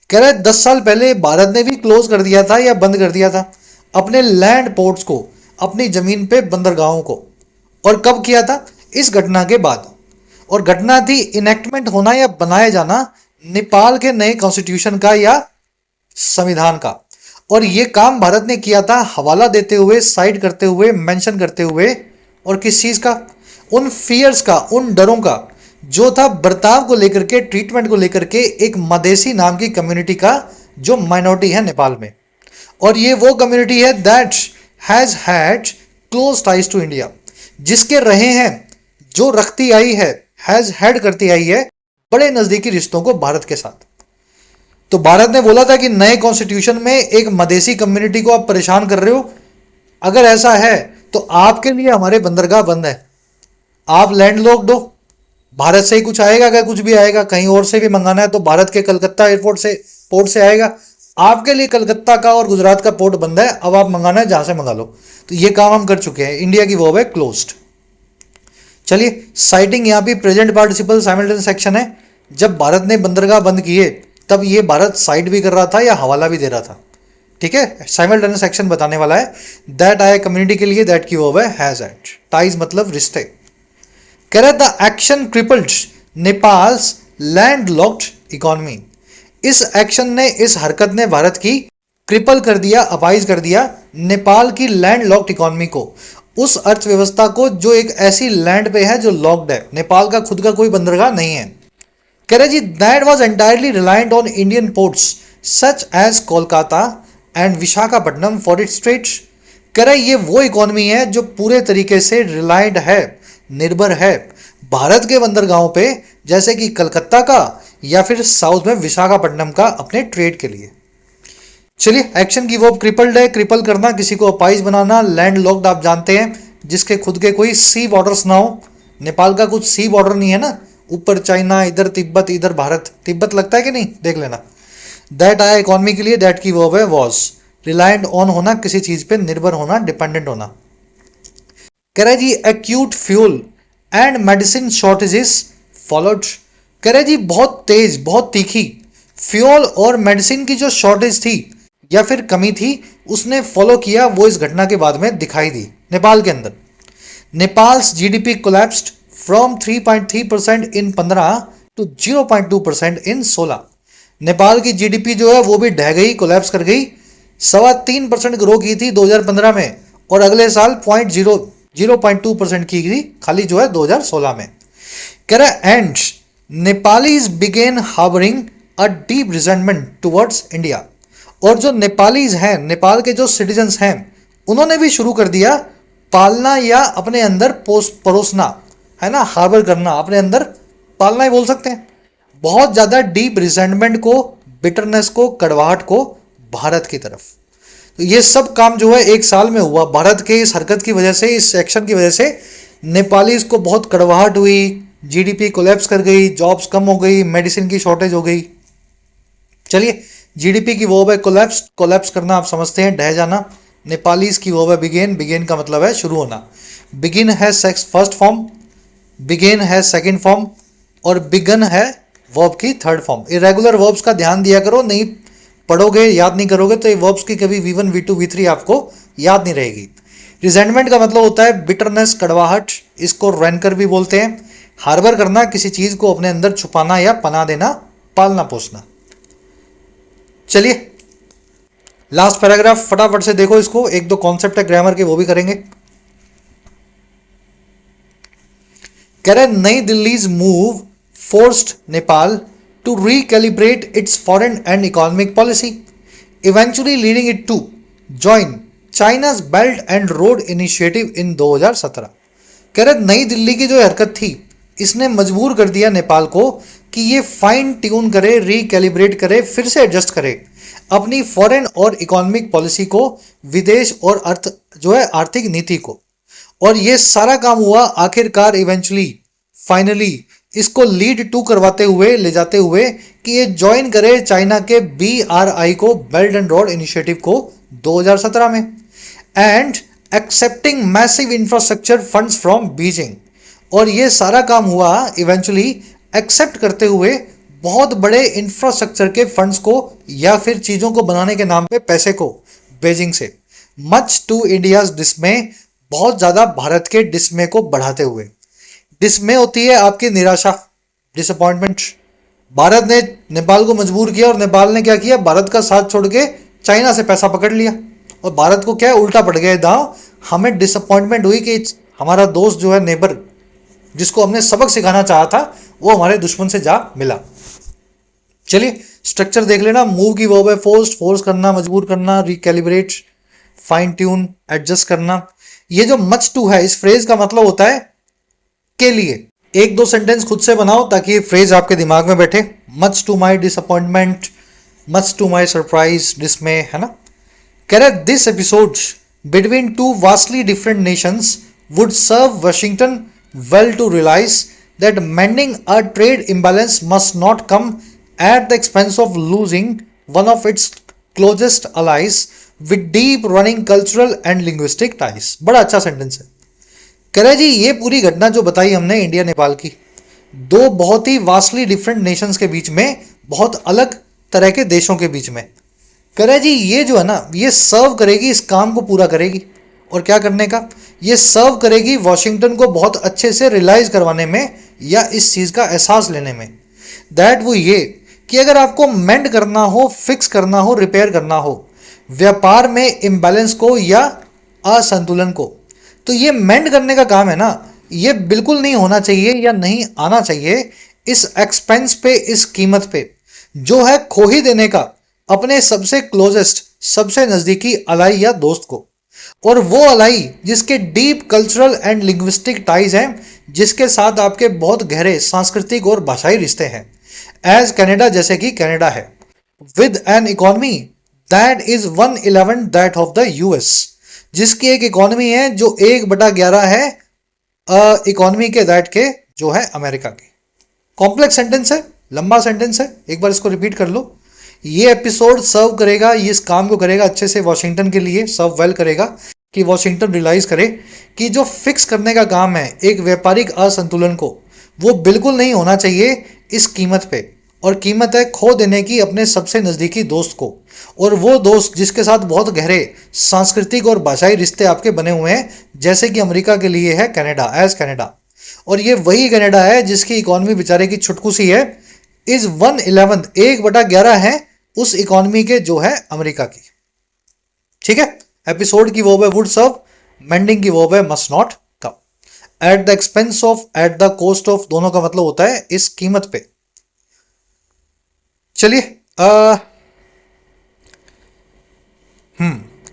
Speaker 1: कह रहे 10 साल पहले भारत ने भी क्लोज कर दिया था या बंद कर दिया था अपने लैंड पोर्ट्स को, अपनी जमीन पे बंदरगाहों को। और कब किया था? इस घटना के बाद। और घटना थी इनेक्टमेंट होना या बनाया जाना नेपाल के नए कॉन्स्टिट्यूशन का या संविधान का। और ये काम भारत ने किया था हवाला देते हुए, साइड करते हुए, मेंशन करते हुए। और किस चीज का? उन फियर्स का, उन डरों का, जो था बर्ताव को लेकर के, ट्रीटमेंट को लेकर के, एक मधेसी नाम की कम्युनिटी का, जो माइनॉरिटी है नेपाल में। और ये वो कम्युनिटी है that has had close ties to India, जिसके रहे हैं, जो रखती आई है, हैज हैड करती आई है बड़े नजदीकी रिश्तों को भारत के साथ। तो भारत ने बोला था कि नए कॉन्स्टिट्यूशन में एक मधेसी कम्युनिटी को आप परेशान कर रहे हो, अगर ऐसा है तो आपके लिए हमारे बंदरगाह बंद है, आप लैंड लॉक दो, भारत से ही कुछ आएगा, अगर कुछ भी आएगा, कहीं और से भी मंगाना है तो भारत के कलकत्ता एयरपोर्ट से, पोर्ट से आएगा। आपके लिए कलकत्ता का और गुजरात का पोर्ट बंद है, अब आप मंगाना है जहां से मंगा लो। तो ये काम हम कर चुके हैं। इंडिया की वर्ब है क्लोज्ड। चलिए, साइटिंग यहाँ पे प्रेजेंट पार्टिसिपल साइमल्टेनियस एक्शन है। जब भारत ने बंदरगाह बंद किए, तब ये भारत साइड भी कर रहा था या हवाला भी दे रहा था। ठीक है, साइमल्टेनियस एक्शन बताने वाला है। दैट आया कम्युनिटी के लिए, दैट की वर्ब है हैज एट, टाइज मतलब रिश्ते। कह रहा the action crippled Nepals land locked economy. इस एक्शन ने, इस हरकत ने भारत की क्रिपल कर दिया, अपाइज कर दिया नेपाल की लैंड लॉक्ड इकोनॉमी को, उस अर्थव्यवस्था को जो एक ऐसी लैंड पे है जो लॉक्ड है। नेपाल का खुद का कोई बंदरगाह नहीं है। कह रहे जी that was entirely reliant on Indian ports such as Kolkata and Visakhapatnam for its trades. कह रहे ये वो इकोनॉमी है जो पूरे तरीके से रिलायंट है, निर्भर है भारत के बंदरगाहों पे, जैसे कि कलकत्ता का या फिर साउथ में विशाखापट्टनम का, अपने ट्रेड के लिए। चलिए, एक्शन की वर्ब क्रिपल्ड है, क्रिपल करना, किसी को अपाइज बनाना। लैंड लॉक्ड आप जानते हैं, जिसके खुद के कोई सी बॉर्डर्स ना हो। नेपाल का कुछ सी बॉर्डर नहीं है ना, ऊपर चाइना, इधर तिब्बत, इधर भारत। तिब्बत लगता है कि नहीं, देख लेना। दैट आया इकोनॉमी के लिए, दैट की वर्ब है वॉज। रिलायंट ऑन होना, किसी चीज पे निर्भर होना, डिपेंडेंट होना। कह रहा है जी acute fuel and medicine shortages followed. कह रहा है जी बहुत तेज, बहुत तीखी फ्यूल और मेडिसिन की जो शॉर्टेज थी या फिर कमी थी, उसने फॉलो किया, वो इस घटना के बाद में दिखाई दी नेपाल के अंदर। Nepal's GDP collapsed from 3.3% in 15 to 0.2% in 16। Nepal की जीडीपी जो है वो भी ढह गई, कोलैप्स कर गई। 3.25% ग्रो की थी 2015 में, और अगले साल 0.2% की थी खाली जो है 2016 में। कह रहा and Nepalese began harbouring a deep resentment towards India. और जो नेपालीज हैं, नेपाल के जो सिटीजन्स हैं, उन्होंने भी शुरू कर दिया पालना या अपने अंदर परोसना, है ना, हार्बर करना, अपने अंदर पालना ही बोल सकते हैं, बहुत ज़्यादा डीप रिजेंटमेंट को, बिटरनेस को, कड़वाहट को भारत की तरफ। तो ये सब काम जो है एक साल में हुआ। भारत के इस हरकत की वजह से, इस एक्शन की वजह से नेपालीज को बहुत कड़वाहट हुई, जीडीपी कोलैप्स कर गई, जॉब्स कम हो गई, मेडिसिन की शॉर्टेज हो गई। चलिए, जीडीपी की वर्ब है कोलैप्स, कोलैप्स करना आप समझते हैं, ढह जाना। नेपालीज की वर्ब है बिगेन, बिगेन का मतलब है शुरू होना। बिगिन है फर्स्ट फॉर्म, बिगेन है सेकंड फॉर्म, और बिगन है वर्ब की थर्ड फॉर्म। इरेगुलर वर्ब्स का ध्यान दिया करो, नहीं पढ़ोगे, याद नहीं करोगे तो ये वर्ब्स की कभी V1, V2, V3 आपको याद नहीं रहेगी। रिजेंटमेंट का मतलब होता है बिटरनेस, कड़वाहट, इसको रैंकर भी बोलते हैं। हार्बर करना, किसी चीज को अपने अंदर छुपाना या पना देना, पालना पोसना। चलिए, लास्ट पैराग्राफ फटाफट से देखो इसको, एक दो कॉन्सेप्ट है ग्रामर के वो भी करेंगे। कह रहे New Delhi's move forced Nepal to recalibrate its foreign and economic policy, eventually leading it to join China's Belt and Road Initiative in 2017। कह रहे नई दिल्ली की जो हरकत थी, इसने मजबूर कर दिया नेपाल को कि ये फाइन ट्यून करे, रिकैलिब्रेट करे, फिर से एडजस्ट करे अपनी फॉरेन और इकोनॉमिक पॉलिसी को, विदेश और अर्थ जो है आर्थिक नीति को। और ये सारा काम हुआ आखिरकार, इवेंचुअली, फाइनली, इसको लीड टू करवाते हुए, ले जाते हुए कि ये ज्वाइन करे चाइना के BRI को, बेल्ट एंड रोड इनिशिएटिव को, 2017 में, and accepting massive infrastructure funds from Beijing. और ये सारा काम हुआ इवेंचुअली एक्सेप्ट करते हुए बहुत बड़े इंफ्रास्ट्रक्चर के फंड्स को या फिर चीज़ों को बनाने के नाम पे पैसे को बीजिंग से। मच टू इंडियाज डिस्मे, बहुत ज़्यादा भारत के डिस्मे को बढ़ाते हुए। डिस्मे होती है आपकी निराशा, डिसअपॉइंटमेंट। भारत ने नेपाल को मजबूर किया और नेपाल ने क्या किया, भारत का साथ छोड़ के चाइना से पैसा पकड़ लिया, और भारत को क्या है, उल्टा पड़ गया दांव। हमें डिसअपॉइंटमेंट हुई कि हमारा दोस्त जो है, नेबर, जिसको हमने सबक सिखाना चाहा था, वो हमारे दुश्मन से जा मिला। चलिए, स्ट्रक्चर देख लेना। मूव की वर्ब है फोर्स, फोर्स करना, मजबूर करना, रिकैलिब्रेट, फाइन ट्यून, एडजस्ट करना। ये जो मच टू है, इस फ्रेज का मतलब होता है के लिए। एक दो सेंटेंस खुद से बनाओ ताकि ये फ्रेज आपके दिमाग में बैठे। Much to my disappointment, much to my surprise, dismay, है ना। कह रहे this episode between two vastly different nations would serve Washington well to realise that mending a trade imbalance must not come at the expense of losing one of its closest allies with deep running cultural and linguistic ties. बड़ा अच्छा sentence है। कह रहे जी ये पूरी घटना जो बताई हमने इंडिया नेपाल की, दो बहुत ही वास्टली डिफरेंट नेशंस के बीच में, बहुत अलग तरह के देशों के बीच में, कह रहा है जी ये जो है ना ये सर्व करेगी, इस काम को पूरा करेगी। और क्या करने का, ये सर्व करेगी वॉशिंगटन को बहुत अच्छे से रियलाइज करवाने में या इस चीज़ का एहसास लेने में। दैट वो ये कि अगर आपको मेंड करना हो, फिक्स करना हो, रिपेयर करना हो व्यापार में इम्बैलेंस को या असंतुलन को, तो ये मेंड करने का काम है ना, ये बिल्कुल नहीं होना चाहिए या नहीं आना चाहिए इस एक्सपेंस पे, इस कीमत पे जो है खो ही देने का अपने सबसे क्लोजेस्ट, सबसे नजदीकी अलाई या दोस्त को। और वो अलाई जिसके deep cultural and linguistic ties हैं, जिसके साथ आपके बहुत गहरे सांस्कृतिक और भाषाई रिश्ते हैं, एज कनाडा, जैसे कि कनाडा है, with an economy that is 1/11 that of the US, जिसकी एक इकोनॉमी है जो 1/11 है इकोनॉमी के दैट के जो है अमेरिका की। कॉम्प्लेक्स सेंटेंस है, लंबा सेंटेंस है, एक बार इसको रिपीट कर लो। ये एपिसोड सर्व करेगा, ये इस काम को करेगा अच्छे से वॉशिंगटन के लिए, सर्व वेल करेगा कि वॉशिंगटन रियलाइज करे कि जो फिक्स करने का काम है एक व्यापारिक असंतुलन को, वो बिल्कुल नहीं होना चाहिए इस कीमत पे। और कीमत है खो देने की अपने सबसे नज़दीकी दोस्त को, और वो दोस्त जिसके साथ बहुत गहरे सांस्कृतिक और भाषाई रिश्ते आपके बने हुए हैं, जैसे कि अमेरिका के लिए है कनाडा, एज कनाडा। और ये वही कनाडा है जिसकी इकोनॉमी बेचारे की छुटकू सी है, इज 1/11 1/11 है उस इकोनॉमी के जो है अमेरिका की। ठीक है, एपिसोड की वर्ब है वुड सर्व, मेंडिंग की वर्ब है must not come. At the expense of, at the cost of, दोनों का मतलब होता है इस कीमत पे। चलिए कह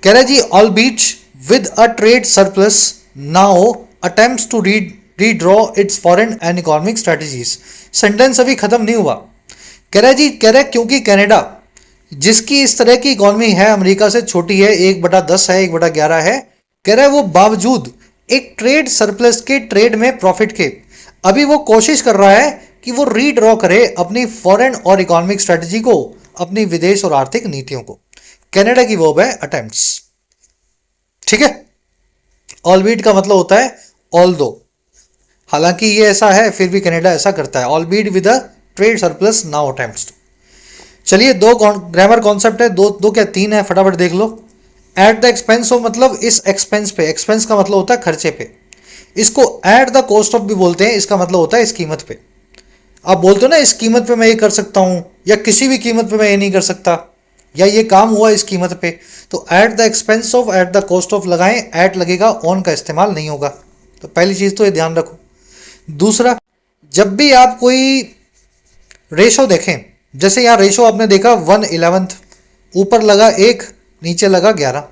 Speaker 1: रहा है जी albeit with a trade surplus now attempts to redraw its foreign and economic strategies. Sentence अभी खत्म नहीं हुआ। कह रहा है जी, कह रहा है क्योंकि कनाडा जिसकी इस तरह की इकोनॉमी है, अमेरिका से छोटी है, 1/10 है, 1/11 है, कह रहा है वो बावजूद एक ट्रेड सरप्लस के, ट्रेड में प्रॉफिट के, अभी वो कोशिश कर रहा है कि वो रीड्रॉ करे अपनी फॉरेन और इकोनॉमिक स्ट्रेटजी को, अपनी विदेश और आर्थिक नीतियों को। कनाडा की वर्ब है अटेम्प्ट्स। ठीक है, ऑलबीट का मतलब होता है ऑल्दो, हालांकि ये ऐसा है फिर भी कनाडा ऐसा करता है, albeit with a trade surplus now attempts. चलिए दो ग्रामर कॉन्सेप्ट है, दो क्या तीन है, फटाफट देख लो। एट द एक्सपेंस ऑफ मतलब इस एक्सपेंस पे, एक्सपेंस का मतलब होता है खर्चे पे, इसको एट द कॉस्ट ऑफ भी बोलते हैं, इसका मतलब होता है इस कीमत पे। आप बोलते हो ना इस कीमत पे मैं ये कर सकता हूं, या किसी भी कीमत पे मैं ये नहीं कर सकता, या ये काम हुआ इस कीमत पे, तो eight the expense of, at the cost of लगाएं, एट लगेगा, ऑन का इस्तेमाल नहीं होगा। तो पहली चीज तो ये ध्यान रखो। दूसरा, जब भी आप कोई रेशो देखें, जैसे यहाँ रेशो आपने देखा 1/11, ऊपर लगा 1, नीचे लगा 11,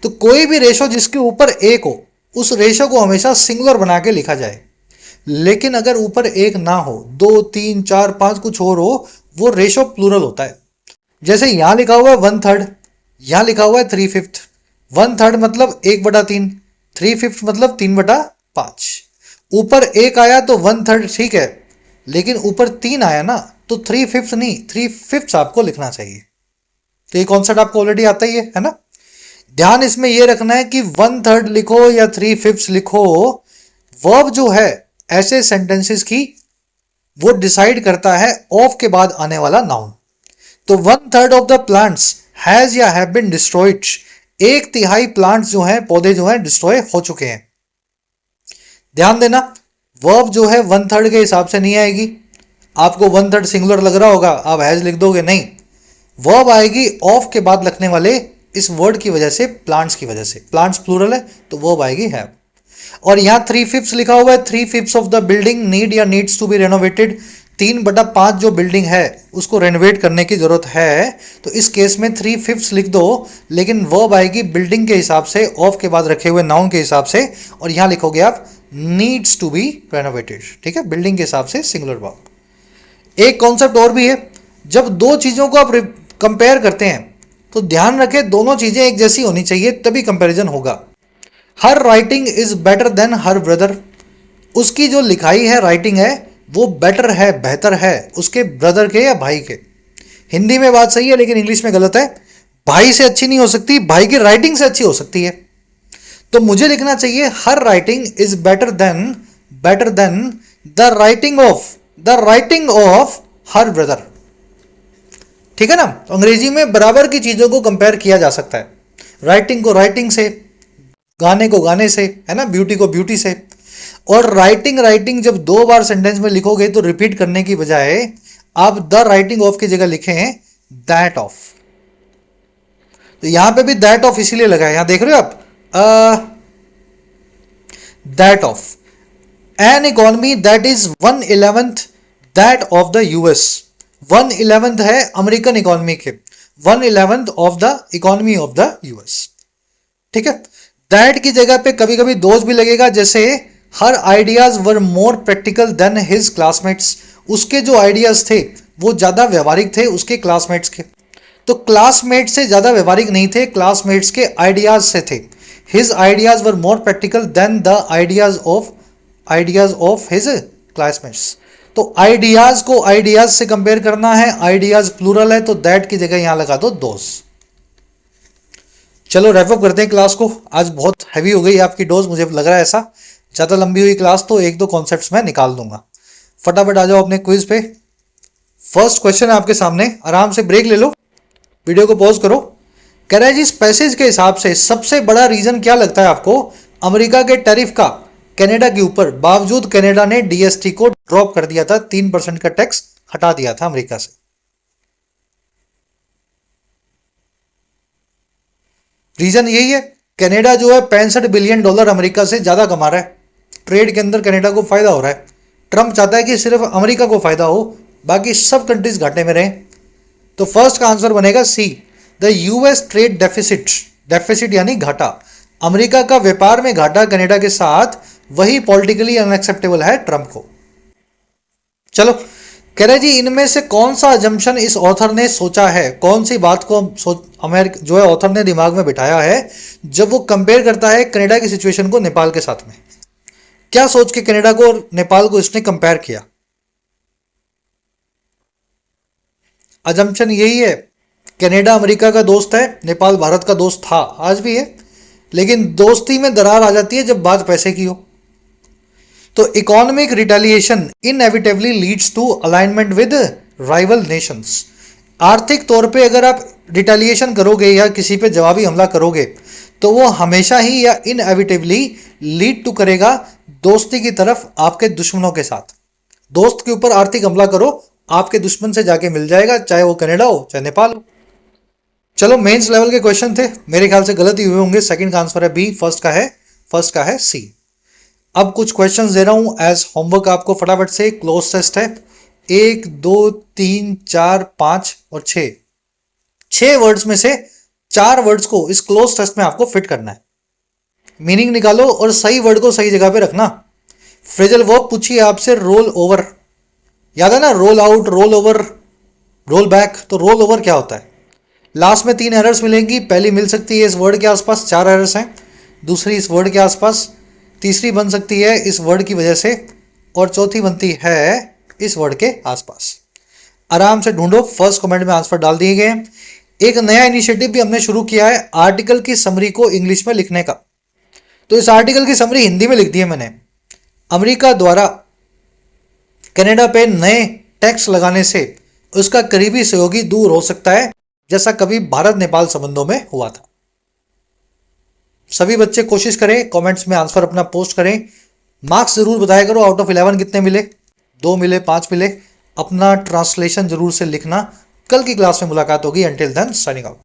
Speaker 1: तो कोई भी रेशो जिसके ऊपर 1 हो उस रेशो को हमेशा सिंगुलर बना के लिखा जाए। लेकिन अगर ऊपर 1 ना हो, 2, 3, 4, 5 कुछ और हो, वो रेशो प्लूरल होता है। जैसे यहां लिखा हुआ है 1/3, यहां लिखा हुआ है 3/5। 1/3 मतलब 1/3, 3/5 मतलब 3/5। ऊपर 1 आया तो 1/3 ठीक है, लेकिन ऊपर 3 आया ना तो 3/5 नहीं, 3/5 आपको लिखना चाहिए। तो ये कॉन्सेप्ट आपको ऑलरेडी आता ही है ना। ध्यान इसमें यह रखना है कि 1/3 लिखो या 3/5 लिखो, वर्ब जो है ऐसे सेंटेंसेस की वो डिसाइड करता है ऑफ के बाद आने वाला नाउन। तो 1/3 ऑफ द प्लांट्स हैज या हैव बीन डिस्ट्रॉयड, 1/3 प्लांट्स जो हैं, पौधे जो हैं, डिस्ट्रॉय हो चुके हैं। ध्यान देना, वर्ब जो है 1/3 के हिसाब से नहीं आएगी। आपको 1/3 सिंगुलर लग रहा होगा, आप हैज लिख दोगे, नहीं, वर्ब आएगी ऑफ के बाद लगने वाले इस वर्ड की वजह से, प्लांट्स की वजह से। प्लांट्स प्लूरल है तो वर्ब आएगी हैव। और यहां 3/5 लिखा हुआ है, 3/5 ऑफ द बिल्डिंग नीड या नीड्स टू बी रेनोवेटेड, 3/5 जो बिल्डिंग है उसको रेनोवेट करने की जरूरत है, तो इस केस में 3/5 लिख दो, लेकिन वर्ब आएगी बिल्डिंग के हिसाब से, ऑफ के बाद रखे हुए नाउन के हिसाब से, और यहां लिखोगे आप नीड्स टू बी रेनोवेटेड। ठीक है, बिल्डिंग के हिसाब से सिंगुलर वर्ब। एक कॉन्सेप्ट और भी है, जब दो चीजों को आप कंपेयर करते हैं तो ध्यान रखें दोनों चीजें एक जैसी होनी चाहिए, तभी कंपैरिजन होगा। Her writing is better than her brother, उसकी जो लिखाई है, राइटिंग है, वो बेटर है, बेहतर है उसके ब्रदर के या भाई के। हिंदी में बात सही है लेकिन इंग्लिश में गलत है। भाई से अच्छी नहीं हो सकती, भाई की राइटिंग से अच्छी हो सकती है। तो मुझे लिखना चाहिए her writing is better than the writing of her brother. ठीक है ना। तो अंग्रेजी में बराबर की चीजों को कंपेयर किया जा सकता है, राइटिंग को राइटिंग से, गाने को गाने से, है ना, ब्यूटी को ब्यूटी से। और राइटिंग राइटिंग जब दो बार सेंटेंस में लिखोगे तो रिपीट करने की बजाय आप द राइटिंग ऑफ की जगह लिखे हैं दैट ऑफ। तो यहां पे भी दैट ऑफ इसीलिए लगा है, यहां देख रहे हो आप, that of an economy that is 1/11 that of the US. 1/11 है अमेरिकन इकोनॉमी के, 1/11 of the economy of the US. ठीक है, दैट की जगह पे कभी कभी दोज भी लगेगा, जैसे her ideas were more practical than his classmates. उसके जो आइडियाज थे वो ज्यादा व्यवहारिक थे उसके क्लासमेट्स के। तो क्लासमेट से ज्यादा व्यवहारिक नहीं थे, क्लासमेट्स के आइडियाज से थे। His ideas were more practical than the ideas of his classmates. तो आइडियाज को आइडियाज से कंपेयर करना है, आइडियाज प्लूरल है तो दैट की जगह यहां लगा दो दोज। चलो रैप अप करते हैं क्लास को। आज बहुत हैवी हो गई आपकी डोज, मुझे लग रहा है ऐसा। ज़्यादा लंबी हुई क्लास तो एक दो कॉन्सेप्ट्स मैं निकाल दूंगा। फटाफट आ जाओ अपने क्विज पे। फर्स्ट क्वेश्चन है आपके सामने, आराम से ब्रेक ले लो, वीडियो को पॉज करो। कह रहा है जी, इस पैसेज के हिसाब से सबसे बड़ा रीजन क्या लगता है आपको अमेरिका के टैरिफ का कनाडा के ऊपर, बावजूद कनाडा ने डीएसटी को ड्रॉप कर दिया था, 3% का टैक्स हटा दिया था अमेरिका से। रीजन यही है, कनाडा जो है $65 बिलियन अमेरिका से ज्यादा कमा रहा है। ट्रेड के अंदर कनाडा को फायदा हो रहा है। ट्रंप चाहता है कि सिर्फ अमेरिका को फायदा हो, बाकी सब कंट्रीज घाटे में रहें। तो फर्स्ट का आंसर बनेगा C, the US trade deficit. Deficit यानी घाटा, अमेरिका का व्यापार में घाटा कनाडा के साथ, वही पॉलिटिकली अनएक्सेप्टेबल है ट्रंप को। चलो, कह रहे जी, इनमें से कौन सा अजम्पशन इस ऑथर ने सोचा है, कौन सी बात को अमेरिका जो है ऑथर ने दिमाग में बिठाया है जब वो कंपेयर करता है कनाडा की सिचुएशन को नेपाल के साथ में। क्या सोच के कनाडा को और नेपाल को इसने कंपेयर किया? अजम्पशन यही है, कनाडा अमेरिका का दोस्त है, नेपाल भारत का दोस्त था, आज भी है, लेकिन दोस्ती में दरार आ जाती है जब बात पैसे की हो। तो economic retaliation inevitably leads to alignment with rival nations. आर्थिक तौर पे अगर आप रिटेलिएशन करोगे या किसी पे जवाबी हमला करोगे तो वो हमेशा ही या इनएविटेबली लीड टू करेगा दोस्ती की तरफ आपके दुश्मनों के साथ। दोस्त के ऊपर आर्थिक हमला करो, आपके दुश्मन से जाके मिल जाएगा, चाहे वो कनाडा हो चाहे नेपाल हो। चलो, मेंस लेवल के क्वेश्चन थे, मेरे ख्याल से गलत ही हुए होंगे। सेकंड का आंसर है बी, फर्स्ट का है सी। अब कुछ क्वेश्चंस दे रहा हूं एज होमवर्क आपको, फटाफट से। क्लोज टेस्ट है, 1 2 3 4 5 और 6 वर्ड्स में से 4 वर्ड्स को इस क्लोज टेस्ट में आपको फिट करना है। मीनिंग निकालो और सही वर्ड को सही जगह पे रखना। फ्रेजल वर्ब पूछिए आपसे, रोल ओवर, याद है ना, roll out, roll over, roll back. तो रोल ओवर क्या होता है? लास्ट में 3 एरर्स मिलेंगी, पहली मिल सकती है इस वर्ड के आसपास, 4 एरर्स हैं, दूसरी इस वर्ड के आसपास, तीसरी बन सकती है इस वर्ड की वजह से, और चौथी बनती है इस वर्ड के आसपास। आराम से ढूंढो, फर्स्ट कमेंट में आंसर डाल दिए गए। एक नया इनिशिएटिव भी हमने शुरू किया है, आर्टिकल की समरी को इंग्लिश में लिखने का। तो इस आर्टिकल की समरी हिंदी में लिख दी है मैंने। अमेरिका द्वारा कनाडा पे नए टैक्स लगाने से उसका करीबी सहयोगी दूर हो सकता है, जैसा कभी भारत नेपाल संबंधों में हुआ था। सभी बच्चे कोशिश करें, कमेंट्स में आंसर अपना पोस्ट करें। मार्क्स जरूर बताया करो, आउट ऑफ 11 कितने मिले, 2 मिले, 5 मिले। अपना ट्रांसलेशन जरूर से लिखना। कल की क्लास में मुलाकात होगी। Until then signing out.